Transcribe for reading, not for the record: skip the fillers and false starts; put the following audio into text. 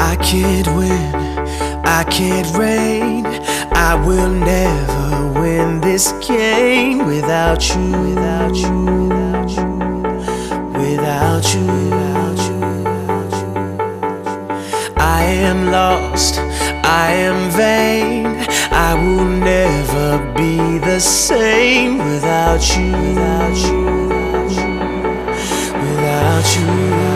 I can't win, I can't reign. I will never win this game without you, without you, without you, without you, without you. I am lost, I am vain. I will never be the same without you, without you, without you, without you.